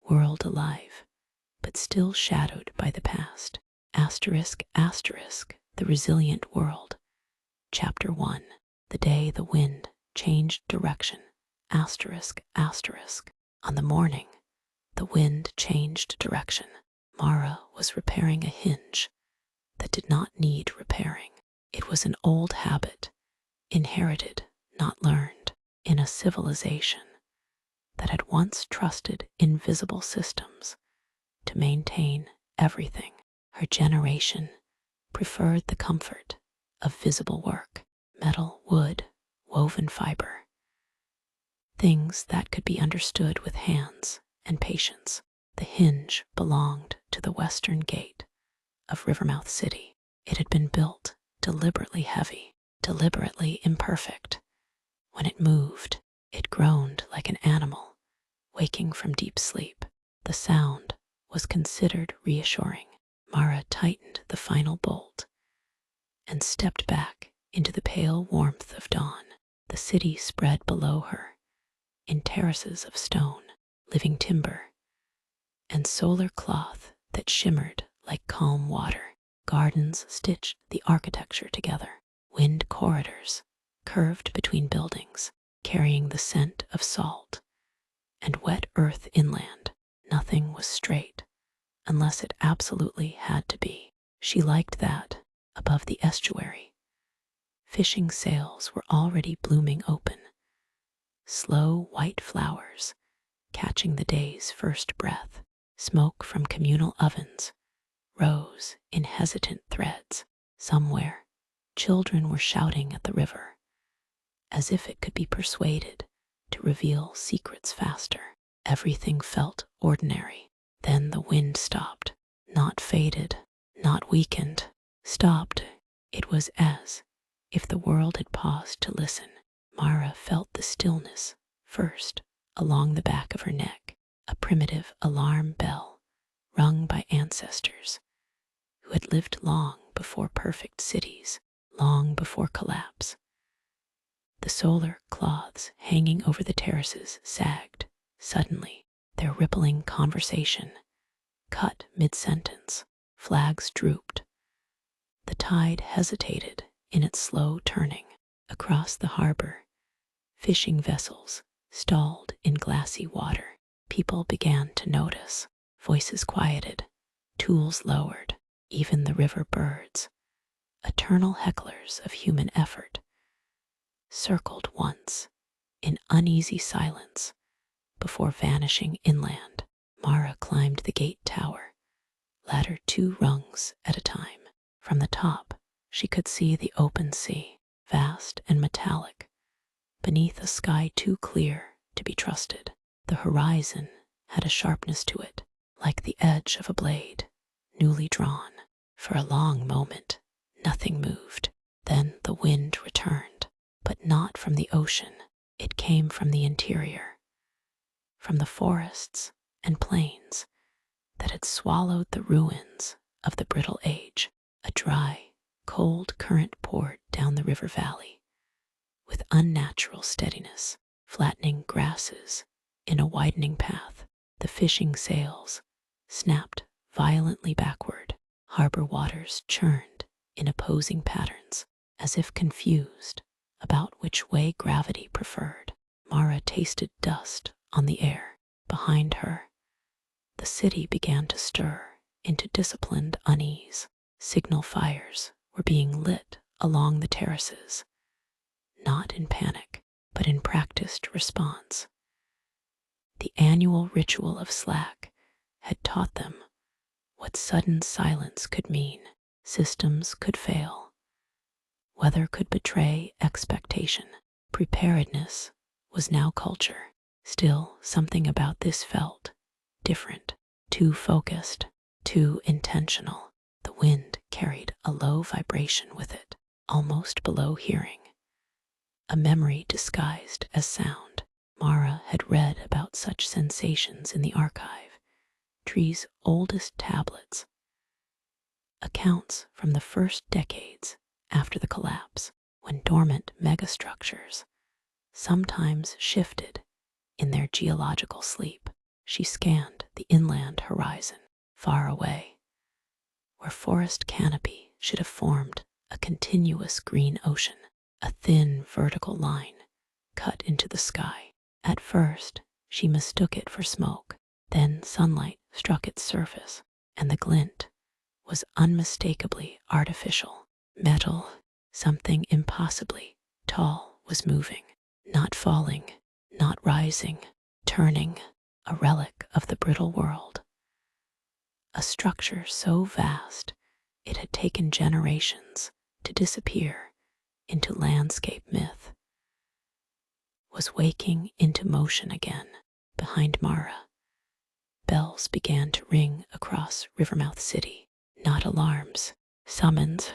world alive, but still shadowed by the past. Asterisk, asterisk, the resilient world. Chapter 1. The day the wind changed direction. Asterisk, asterisk. On the morning the wind changed direction, Mara was repairing a hinge that did not need repairing. It was an old habit, inherited, not learned, in a civilization that had once trusted invisible systems to maintain everything. Her generation preferred the comfort of visible work, metal, wood, woven fiber, things that could be understood with hands and patience. The hinge belonged to the western gate of Rivermouth City. It had been built deliberately heavy, deliberately imperfect. When it moved, it groaned like an animal waking from deep sleep. The sound was considered reassuring. Mara tightened the final bolt and stepped back into the pale warmth of dawn. The city spread below her in terraces of stone, living timber, and solar cloth that shimmered like calm water. Gardens stitched the architecture together. Wind corridors curved between buildings, carrying the scent of salt and wet earth inland. Nothing was straight unless it absolutely had to be. She liked that. Above the estuary, fishing sails were already blooming open, slow white flowers catching the day's first breath. Smoke from communal ovens rose in hesitant threads. Somewhere, children were shouting at the river, as if it could be persuaded to reveal secrets faster. Everything felt ordinary. Then the wind stopped, not faded, not weakened, stopped. It was as if the world had paused to listen. Mara felt the stillness first along the back of her neck, a primitive alarm bell rung by ancestors who had lived long before perfect cities, long before collapse. The solar cloths hanging over the terraces sagged. Suddenly, their rippling conversation cut mid-sentence. Flags drooped. The tide hesitated in its slow turning. Across the harbor, fishing vessels stalled in glassy water. People began to notice. Voices quieted, tools lowered. Even the river birds, eternal hecklers of human effort, circled once in uneasy silence before vanishing inland. Mara climbed the gate tower, ladder 2 rungs at a time. From the top, she could see the open sea, vast and metallic, beneath a sky too clear to be trusted. The horizon had a sharpness to it, like the edge of a blade, newly drawn. For a long moment, nothing moved. Then the wind returned, but not from the ocean. It came from the interior, from the forests and plains that had swallowed the ruins of the brittle age. A dry, cold current poured down the river valley with unnatural steadiness, flattening grasses in a widening path. The fishing sails snapped violently backward. Harbor waters churned in opposing patterns, as if confused about which way gravity preferred. Mara tasted dust on the air. Behind her, the city began to stir into disciplined unease. Signal fires were being lit along the terraces, not in panic, but in practiced response. The annual ritual of slack had taught them what sudden silence could mean. Systems could fail. Weather could betray expectation. Preparedness was now culture. Still, something about this felt different, too focused, too intentional. The wind carried a low vibration with it, almost below hearing, a memory disguised as sound. Mara had read about such sensations in the archive, Tree's oldest tablets, accounts from the first decades after the collapse, when dormant megastructures sometimes shifted in their geological sleep. she scanned the inland horizon, far away, where forest canopy should have formed a continuous green ocean, a thin vertical line cut into the sky. At first, she mistook it for smoke. Then sunlight struck its surface, and the glint was unmistakably artificial. Metal, something impossibly tall, was moving, not falling, not rising, turning, a relic of the brittle world. A structure so vast it had taken generations to disappear into landscape myth was waking into motion again. Behind Mara, bells began to ring across Rivermouth City, not alarms, summons